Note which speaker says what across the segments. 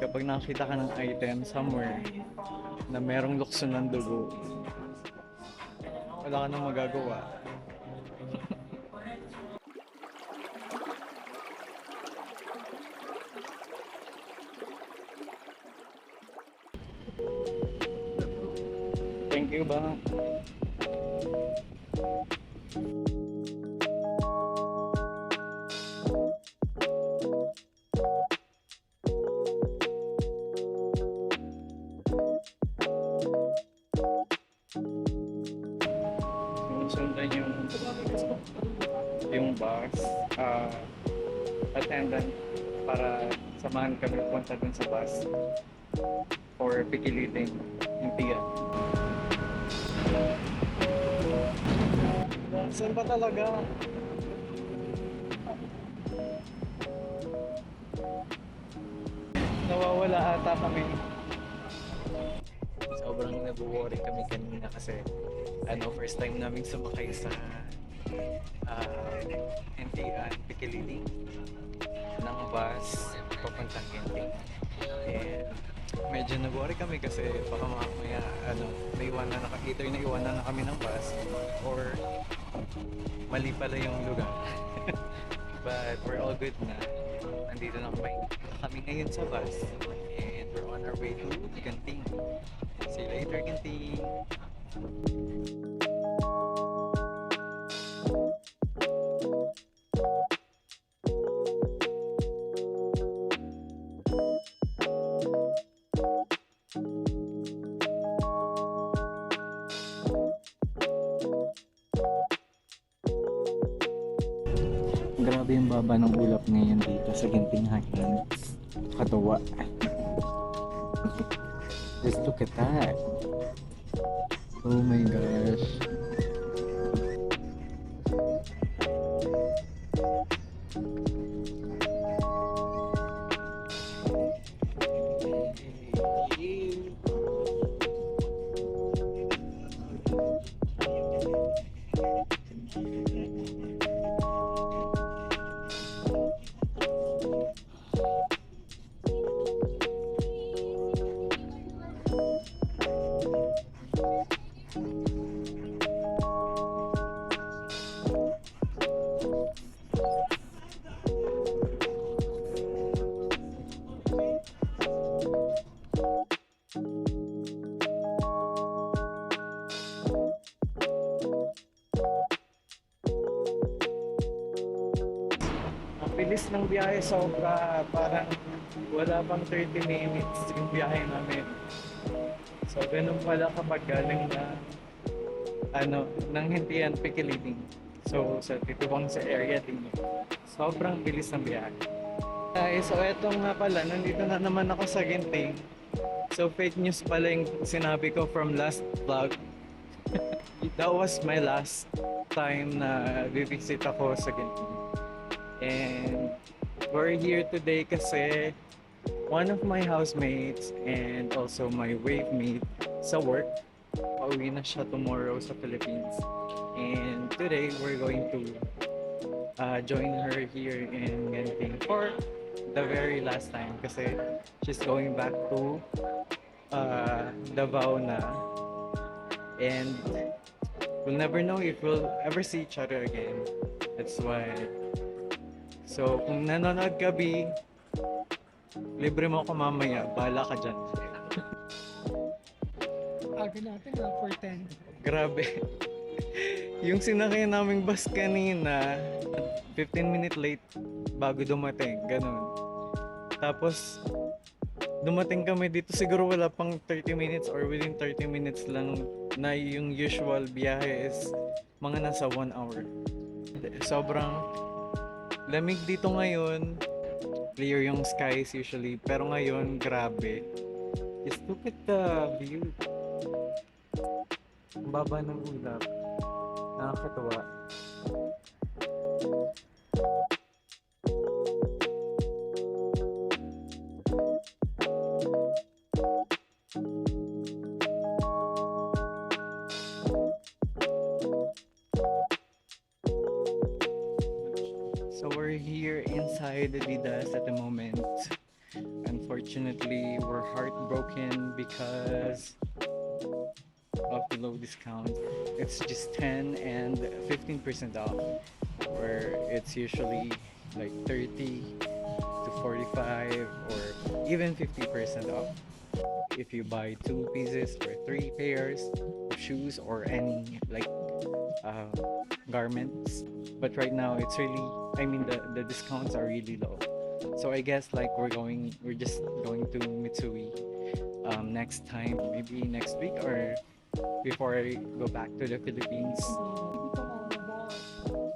Speaker 1: kapag nakakita ka ng item somewhere na merong lukso ng dugo, wala ka nang magagawa. Thank you ba? Sinusundan yung bus attendant para samahan kami punta dun sa bus or pikilitin yung tiyan. Saan ba talaga? Nawawala ata kami. Sobrang nabuworry kami kanina kasi first time namin sumakay sa NTN Pikiliting ng bus papuntang NT. And medyo nag-worry kami kasi baka mamaya either naiwanan na kami ng bus or mali pala yung lugar. But we're all good na. Nandito na kami ngayon sa bus and we're on our way to Genting. See you later, Genting! Grabe yung baba ng ulap ngayon dito sa Genting Highlands. Katawa. Just look at that. Oh my gosh. Bilis ng biyahe sobra, parang wala pang 30 minutes yung biyahe namin. So ganun pala kapag galing na ng Hintian Pikiliting. So sa titubang sa area din. Sobrang bilis ng biyahe. So eto nga pala, nandito na naman ako sa Genting. So fake news pala yung sinabi ko from last vlog. That was my last time na visit ako sa Genting. And we're here today kasi one of my housemates and also my wave mate sa work, pauwi na siya tomorrow sa Philippines. And today we're going to join her here in Genting for the very last time kasi she's going back to Davao na. And we'll never know if we'll ever see each other again. That's why. So, kung nanonood ka, B, libre mo ako mamaya. Bahala ka dyan.
Speaker 2: Aga natin na, 4:10.
Speaker 1: Grabe. Yung sinakay naming bus kanina, 15-minute late bago dumating. Ganun. Tapos, dumating kami dito. Siguro wala pang 30 minutes or within 30 minutes lang na yung usual biyahe is mga nasa 1 hour. Sobrang lamig dito ngayon. Clear yung skies usually. Pero ngayon, grabe. Just look at the view. Ang baba ng ulap. Nakakatawa. So we're here inside the Didas at the moment. unfortunately, we're heartbroken because of the low discount. It's just 10 and 15% off, where it's usually like 30 to 45 or even 50% off if you buy 2 pieces or 3 pairs of shoes or any like uh, garments. But right now it's really, I mean, the discounts are really low. So I guess like we're just going to Mitsui next time, maybe next week or before I go back to the Philippines.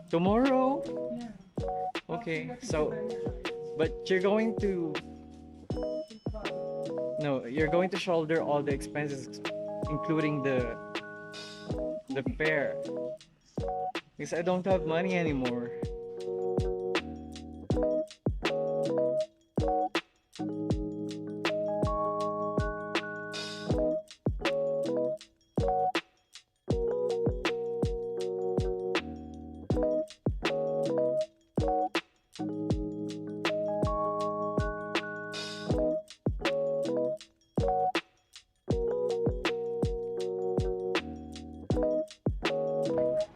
Speaker 1: Tomorrow?
Speaker 2: Yeah.
Speaker 1: Okay, so but you're going to, no, you're going to shoulder all the expenses, including the fare, because I don't have money anymore.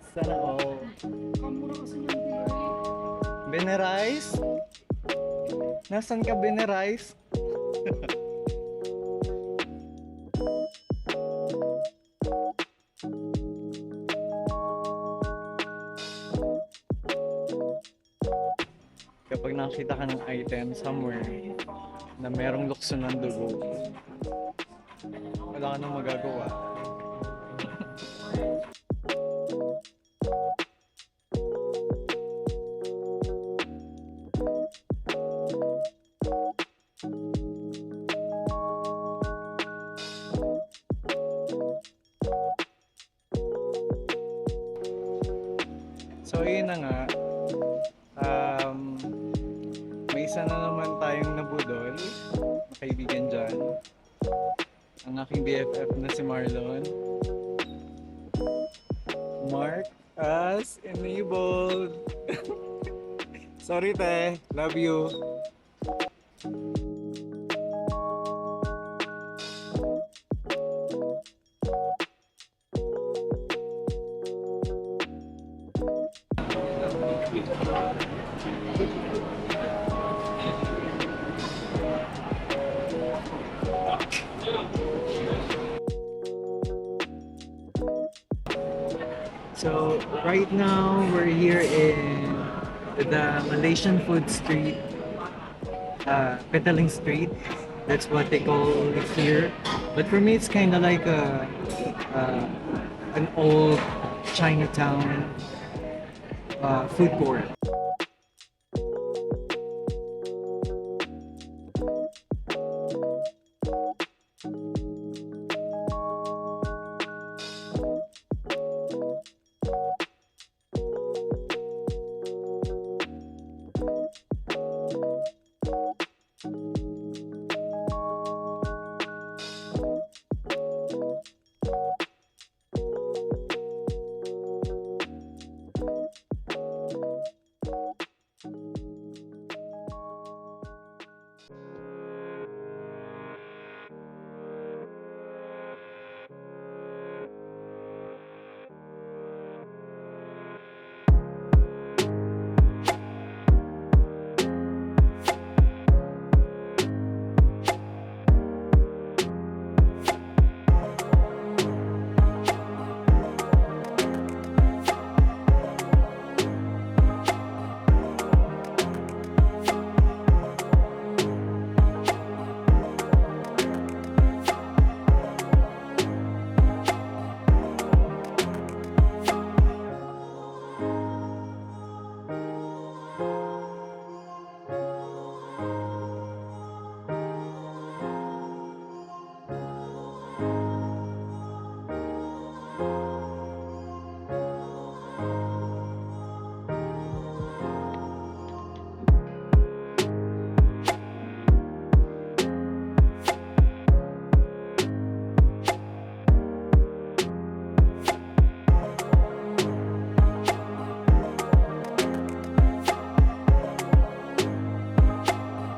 Speaker 1: Sana all.
Speaker 2: Kamura kasi ng beer.
Speaker 1: Benerize? Nasaan ka, Benerize? Kapag nakita ka ng item somewhere na merong lukso ng dugo, wala ka nang magagawa. So yun na nga, may isa na naman tayong nabudol na kaibigan dyan, ang aking BFF na si Marlon. Mark as enabled. Sorry te, love you. So right now we're here in the Malaysian food street, Petaling Street. That's what they call it here. But for me, it's kind of like an old Chinatown food court.